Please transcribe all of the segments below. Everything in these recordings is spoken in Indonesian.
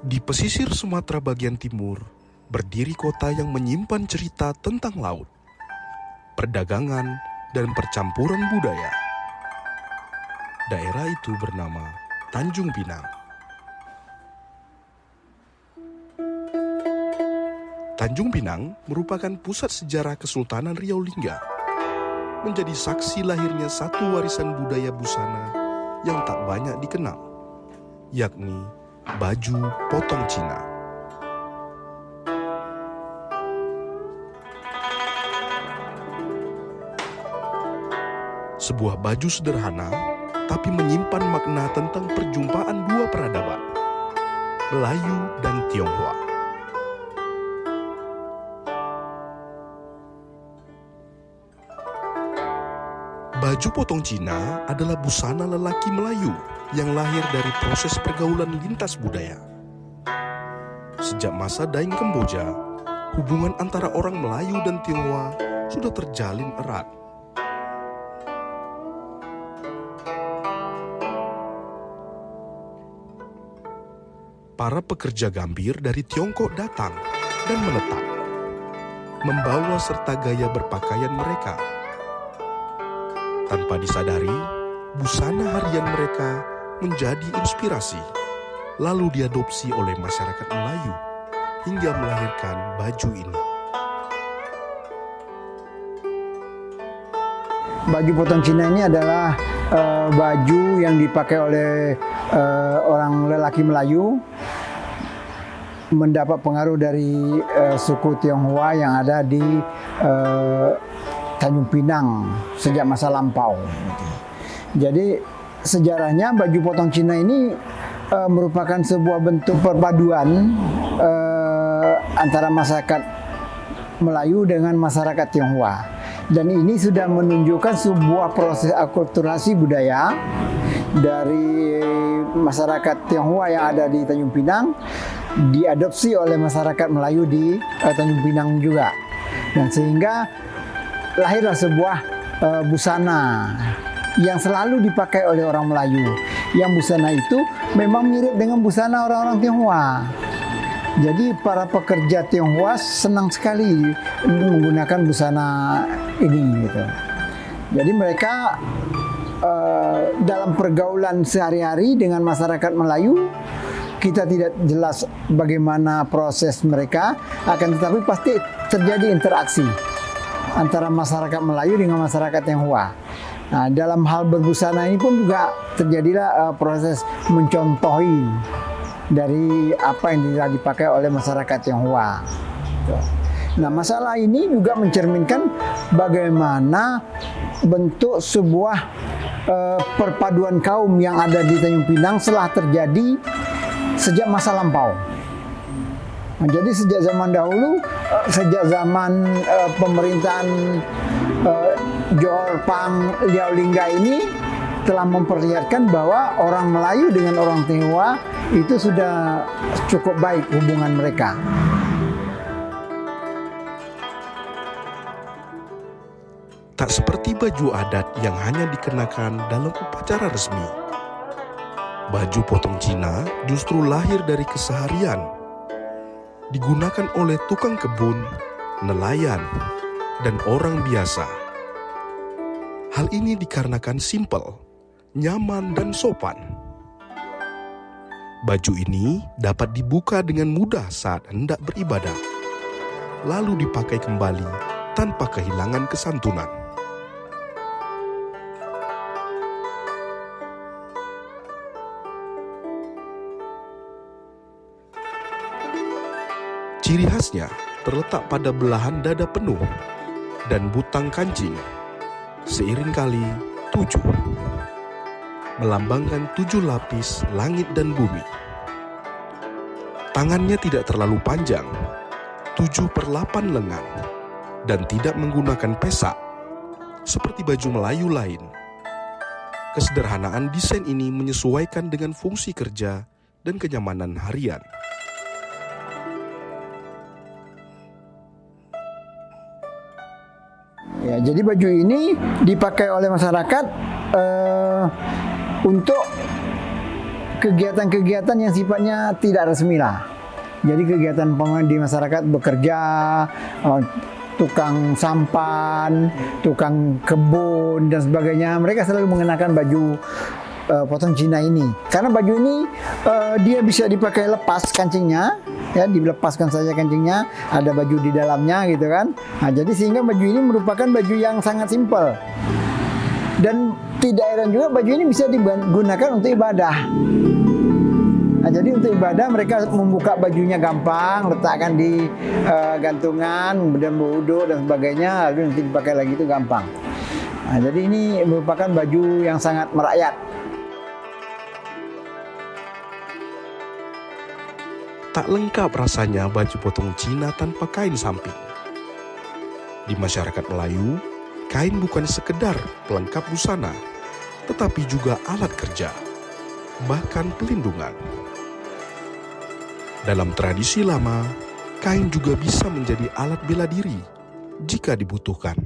Di pesisir Sumatera bagian timur, berdiri kota yang menyimpan cerita tentang laut, perdagangan, dan percampuran budaya. Daerah itu bernama Tanjung Pinang. Tanjung Pinang merupakan pusat sejarah Kesultanan Riau Lingga, menjadi saksi lahirnya satu warisan budaya busana yang tak banyak dikenal, yakni baju potong Cina. Sebuah baju sederhana, tapi menyimpan makna tentang perjumpaan dua peradaban, Melayu dan Tionghoa. Baju potong Cina adalah busana lelaki Melayu yang lahir dari proses pergaulan lintas budaya. Sejak masa Daeng Kemboja, hubungan antara orang Melayu dan Tionghoa sudah terjalin erat. Para pekerja gambir dari Tiongkok datang dan menetap, membawa serta gaya berpakaian mereka. Tanpa disadari, busana harian mereka menjadi inspirasi, lalu diadopsi oleh masyarakat Melayu hingga melahirkan baju ini. Baju potong Cina ini adalah baju yang dipakai oleh orang lelaki Melayu, mendapat pengaruh dari suku Tionghoa yang ada di Tanjung Pinang sejak masa lampau. Jadi sejarahnya baju potong Cina ini merupakan sebuah bentuk perpaduan antara masyarakat Melayu dengan masyarakat Tionghoa. Dan ini sudah menunjukkan sebuah proses akulturasi budaya dari masyarakat Tionghoa yang ada di Tanjung Pinang, diadopsi oleh masyarakat Melayu di Tanjung Pinang juga. Dan sehingga lahirlah sebuah busana yang selalu dipakai oleh orang Melayu. Yang busana itu memang mirip dengan busana orang-orang Tionghoa. Jadi para pekerja Tionghoa senang sekali menggunakan busana ini gitu. Jadi mereka dalam pergaulan sehari-hari dengan masyarakat Melayu, kita tidak jelas bagaimana proses mereka, akan tetapi pasti terjadi interaksi antara masyarakat Melayu dengan masyarakat Tionghoa. Nah, dalam hal berbusana ini pun juga terjadilah proses mencontohi dari apa yang telah dipakai oleh masyarakat Tionghoa. Nah, masalah ini juga mencerminkan bagaimana bentuk sebuah perpaduan kaum yang ada di Tanjung Pinang setelah terjadi sejak masa lampau. Nah, jadi sejak zaman dahulu, sejak zaman pemerintahan Johor Pang Liao Lingga ini telah memperlihatkan bahwa orang Melayu dengan orang Tionghoa itu sudah cukup baik hubungan mereka. Tak seperti baju adat yang hanya dikenakan dalam upacara resmi. Baju potong Cina justru lahir dari keseharian. Digunakan oleh tukang kebun, nelayan, dan orang biasa. Hal ini dikarenakan simpel, nyaman, dan sopan. Baju ini dapat dibuka dengan mudah saat hendak beribadah, lalu dipakai kembali tanpa kehilangan kesantunan. Ciri khasnya terletak pada belahan dada penuh dan butang kancing, seiring kali 7, melambangkan 7 lapis langit dan bumi. Tangannya tidak terlalu panjang, 7/8 lengan, dan tidak menggunakan pesak, seperti baju Melayu lain. Kesederhanaan desain ini menyesuaikan dengan fungsi kerja dan kenyamanan harian. Ya, jadi baju ini dipakai oleh masyarakat untuk kegiatan-kegiatan yang sifatnya tidak resmi lah. Jadi kegiatan di masyarakat bekerja, tukang sampan, tukang kebun dan sebagainya, mereka selalu mengenakan baju potong Cina ini. Karena baju ini dia bisa dipakai lepas kancingnya, ya, dilepaskan saja kancingnya, ada baju di dalamnya gitu kan. Nah, jadi sehingga baju ini merupakan baju yang sangat simpel. Dan tidak heran juga baju ini bisa digunakan untuk ibadah. Nah, jadi untuk ibadah mereka membuka bajunya gampang, letakkan di gantungan, kemudian berwudu dan sebagainya, lalu nanti dipakai lagi itu gampang. Nah, jadi ini merupakan baju yang sangat merakyat. Tak lengkap rasanya baju potong Cina tanpa kain samping. Di masyarakat Melayu, kain bukan sekedar pelengkap busana, tetapi juga alat kerja, bahkan pelindungan. Dalam tradisi lama, kain juga bisa menjadi alat bela diri jika dibutuhkan.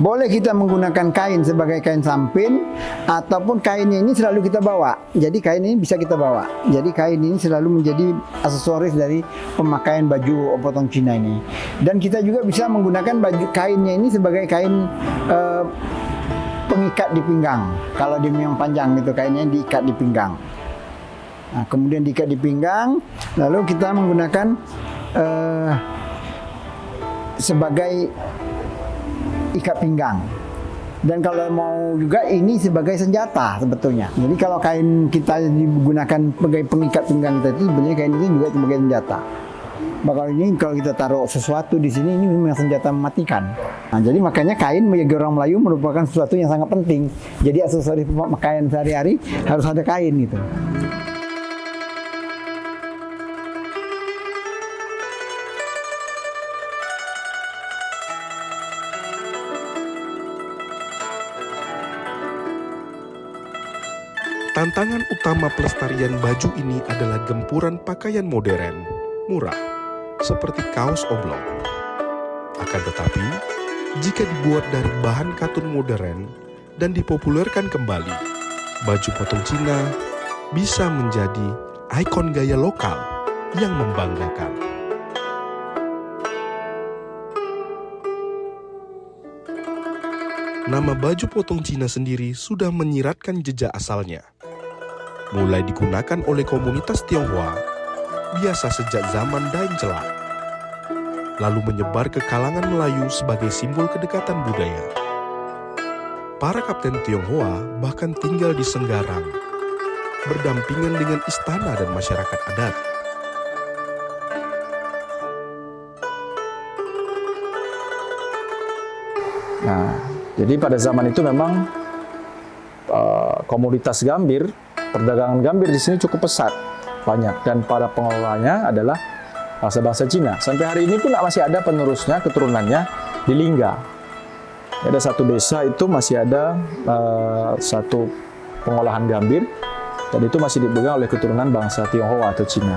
Boleh kita menggunakan kain sebagai kain samping, ataupun kainnya ini selalu kita bawa. Jadi kain ini bisa kita bawa. Jadi kain ini selalu menjadi aksesoris dari pemakaian baju potong Cina ini. Dan kita juga bisa menggunakan baju kainnya ini sebagai kain pengikat di pinggang. Kalau dia yang panjang gitu, kainnya diikat di pinggang. Nah, kemudian diikat di pinggang, lalu kita menggunakan sebagai ikat pinggang. Dan kalau mau juga ini sebagai senjata sebetulnya. Jadi kalau kain kita digunakan sebagai pengikat pinggang kita itu sebenarnya kain ini juga sebagai senjata. Bahkan ini kalau kita taruh sesuatu di sini ini memang senjata mematikan. Nah, jadi makanya kain bagi orang Melayu merupakan sesuatu yang sangat penting. Jadi aksesoris pemakaian sehari-hari harus ada kain gitu. Tantangan utama pelestarian baju ini adalah gempuran pakaian modern, murah, seperti kaos oblong. Akan tetapi, jika dibuat dari bahan katun modern dan dipopulerkan kembali, baju potong Cina bisa menjadi ikon gaya lokal yang membanggakan. Nama baju potong Cina sendiri sudah menyiratkan jejak asalnya. Mulai digunakan oleh komunitas Tionghoa, biasa sejak zaman Daeng Celak, lalu menyebar ke kalangan Melayu sebagai simbol kedekatan budaya. Para kapten Tionghoa bahkan tinggal di Senggarang, berdampingan dengan istana dan masyarakat adat. Nah, jadi pada zaman itu memang komoditas gambir, perdagangan gambir di sini cukup pesat, banyak, dan para pengelolanya adalah bangsa-bangsa Cina. Sampai hari ini pun masih ada penerusnya, keturunannya di Lingga. Ada satu desa itu masih ada satu pengolahan gambir, dan itu masih dipegang oleh keturunan bangsa Tionghoa atau Cina.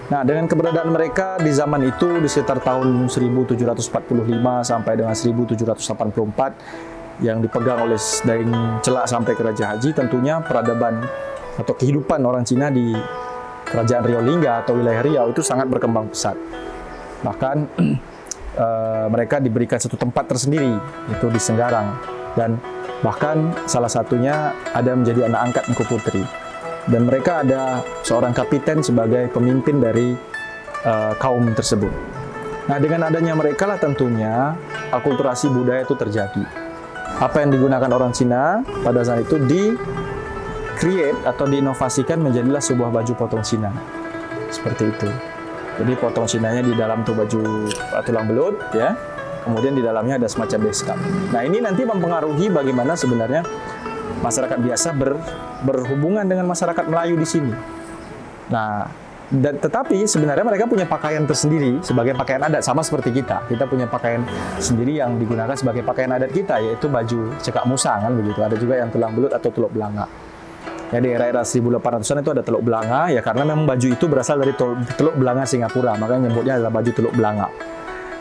Nah, dengan keberadaan mereka di zaman itu di sekitar tahun 1745 sampai dengan 1784 yang dipegang oleh Daeng Celak sampai ke Raja Haji, tentunya peradaban atau kehidupan orang Cina di Kerajaan Riau Lingga atau wilayah Riau itu sangat berkembang pesat. Bahkan mereka diberikan satu tempat tersendiri, itu di Senggarang, dan bahkan salah satunya ada menjadi anak angkat Engku Putri. Dan mereka ada seorang kapiten sebagai pemimpin dari kaum tersebut. Nah, dengan adanya mereka lah tentunya akulturasi budaya itu terjadi. Apa yang digunakan orang Cina pada saat itu di-create atau diinovasikan menjadilah sebuah baju potong Cina. Seperti itu. Jadi potong Cinanya di dalam tuh baju tulang belut, ya. Kemudian di dalamnya ada semacam beskap. Nah, ini nanti mempengaruhi bagaimana sebenarnya masyarakat biasa berhubungan dengan masyarakat Melayu di sini. Nah, tetapi sebenarnya mereka punya pakaian tersendiri sebagai pakaian adat, sama seperti kita. Kita punya pakaian sendiri yang digunakan sebagai pakaian adat kita, yaitu baju cekak musang, kan begitu. Ada juga yang tulang belut atau teluk belanga. Ya, di era-era 1800-an itu ada teluk belanga, ya karena memang baju itu berasal dari teluk belanga Singapura, makanya nyebutnya adalah baju teluk belanga.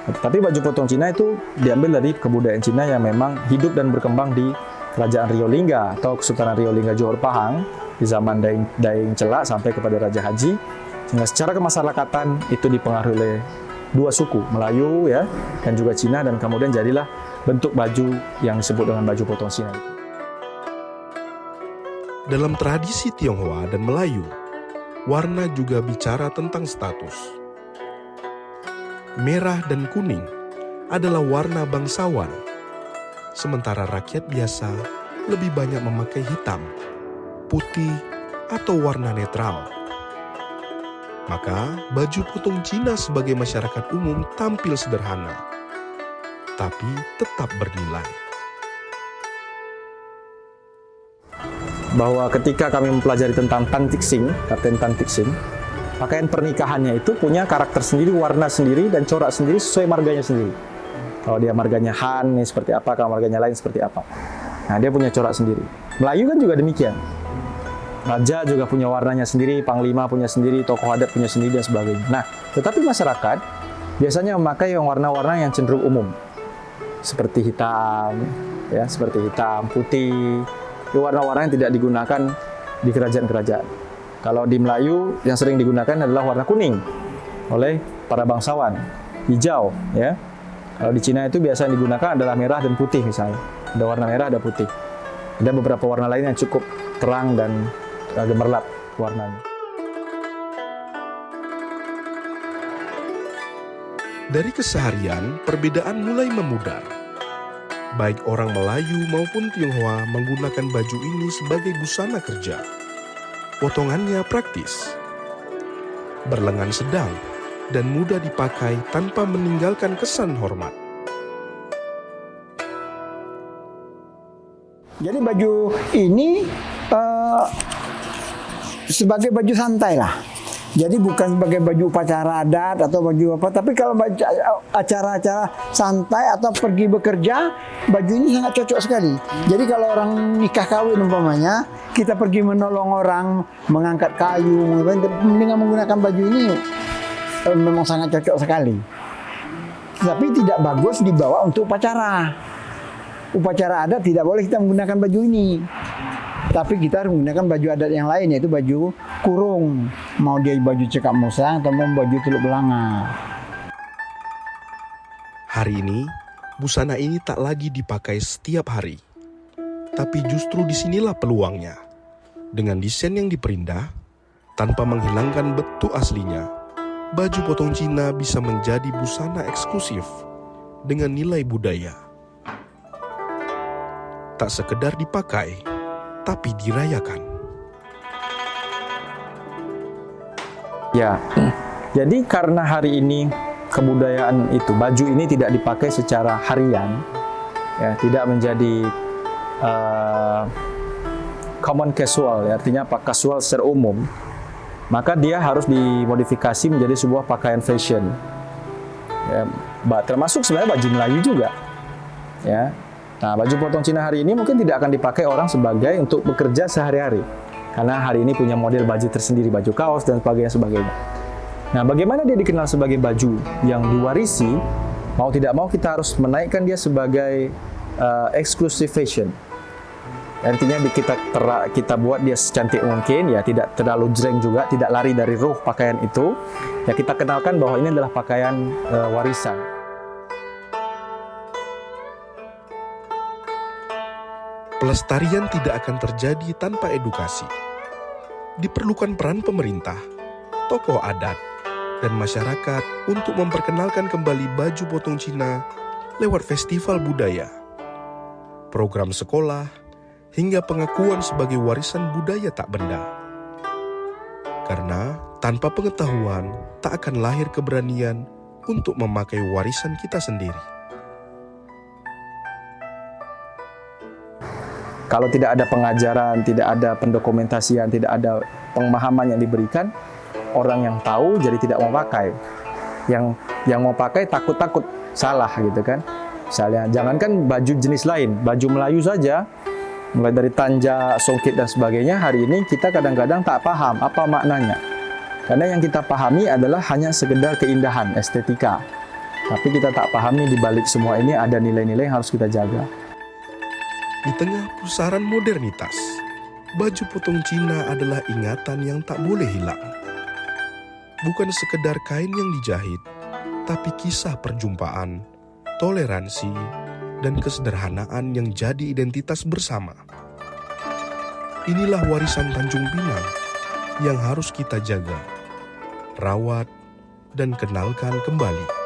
Tapi baju potong Cina itu diambil dari kebudayaan Cina yang memang hidup dan berkembang di Kerajaan Riau Lingga atau Kesultanan Riau Lingga Johor Pahang di zaman Daeng Celak sampai kepada Raja Haji, sehingga secara kemasyarakatan itu dipengaruhi oleh dua suku, Melayu ya dan juga Cina, dan kemudian jadilah bentuk baju yang disebut dengan baju potong Cina itu. Dalam tradisi Tionghoa dan Melayu, warna juga bicara tentang status. Merah dan kuning adalah warna bangsawan, sementara rakyat biasa lebih banyak memakai hitam, putih, atau warna netral. Maka, baju potong Cina sebagai masyarakat umum tampil sederhana, tapi tetap bernilai. Bahwa ketika kami mempelajari tentang Tan Tixing, Kapten Tan Tixing, pakaian pernikahannya itu punya karakter sendiri, warna sendiri, dan corak sendiri sesuai marganya sendiri. Kalau dia marganya Han, ini seperti apa, kalau marganya lain seperti apa. Nah, dia punya corak sendiri. Melayu kan juga demikian. Raja juga punya warnanya sendiri, panglima punya sendiri, tokoh adat punya sendiri, dan sebagainya. Nah, tetapi masyarakat biasanya memakai yang warna-warna yang cenderung umum. Seperti hitam, ya, seperti hitam, putih. Itu warna-warna yang tidak digunakan di kerajaan-kerajaan. Kalau di Melayu yang sering digunakan adalah warna kuning oleh para bangsawan, hijau, ya. Kalau di Cina itu biasa yang digunakan adalah merah dan putih misalnya. Ada warna merah, ada putih. Ada beberapa warna lain yang cukup terang dan gemerlap warnanya. Dari keseharian, perbedaan mulai memudar. Baik orang Melayu maupun Tionghoa menggunakan baju ini sebagai busana kerja. Potongannya praktis, berlengan sedang, dan mudah dipakai tanpa meninggalkan kesan hormat. Jadi baju ini sebagai baju santai lah. Jadi bukan sebagai baju upacara adat atau baju apa, tapi kalau acara-acara santai atau pergi bekerja, baju ini sangat cocok sekali. Jadi kalau orang nikah kawin umpamanya, kita pergi menolong orang, mengangkat kayu, dengan menggunakan baju ini memang sangat cocok sekali. Tapi tidak bagus dibawa untuk upacara. Upacara adat tidak boleh kita menggunakan baju ini. Tapi kita harus menggunakan baju adat yang lain, yaitu baju kurung. Mau dia baju cekak musang atau mau baju teluk belanga. Hari ini, busana ini tak lagi dipakai setiap hari. Tapi justru disinilah peluangnya. Dengan desain yang diperindah, tanpa menghilangkan bentuk aslinya, baju potong Cina bisa menjadi busana eksklusif dengan nilai budaya. Tak sekedar dipakai, tapi dirayakan. Ya, jadi karena hari ini kebudayaan itu, baju ini tidak dipakai secara harian, ya, tidak menjadi common casual, ya, artinya apa, casual secara umum, maka dia harus dimodifikasi menjadi sebuah pakaian fashion. Ya, termasuk sebenarnya baju Melayu juga. Ya. Nah, baju potong Cina hari ini mungkin tidak akan dipakai orang sebagai untuk bekerja sehari-hari. Karena hari ini punya model baju tersendiri, baju kaos dan sebagainya. Nah, bagaimana dia dikenal sebagai baju yang diwarisi? Mau tidak mau kita harus menaikkan dia sebagai exclusive fashion. Artinya kita buat dia secantik mungkin, ya tidak terlalu jreng juga, tidak lari dari ruh pakaian itu. Ya kita kenalkan bahwa ini adalah pakaian warisan. Pelestarian tidak akan terjadi tanpa edukasi. Diperlukan peran pemerintah, tokoh adat, dan masyarakat untuk memperkenalkan kembali baju potong Cina lewat festival budaya, program sekolah, hingga pengakuan sebagai warisan budaya tak benda. Karena tanpa pengetahuan tak akan lahir keberanian untuk memakai warisan kita sendiri. Kalau tidak ada pengajaran, tidak ada pendokumentasian, tidak ada pemahaman yang diberikan, orang yang tahu jadi tidak mau pakai. Yang mau pakai takut-takut salah gitu kan. Misalnya, jangankan baju jenis lain, baju Melayu saja, mulai dari tanja, songkit dan sebagainya, hari ini kita kadang-kadang tak paham apa maknanya. Karena yang kita pahami adalah hanya sekedar keindahan, estetika. Tapi kita tak pahami di balik semua ini ada nilai-nilai yang harus kita jaga. Di tengah pusaran modernitas, baju potong Cina adalah ingatan yang tak boleh hilang. Bukan sekedar kain yang dijahit, tapi kisah perjumpaan, toleransi, dan kesederhanaan yang jadi identitas bersama. Inilah warisan Tanjung Pinang yang harus kita jaga, rawat, dan kenalkan kembali.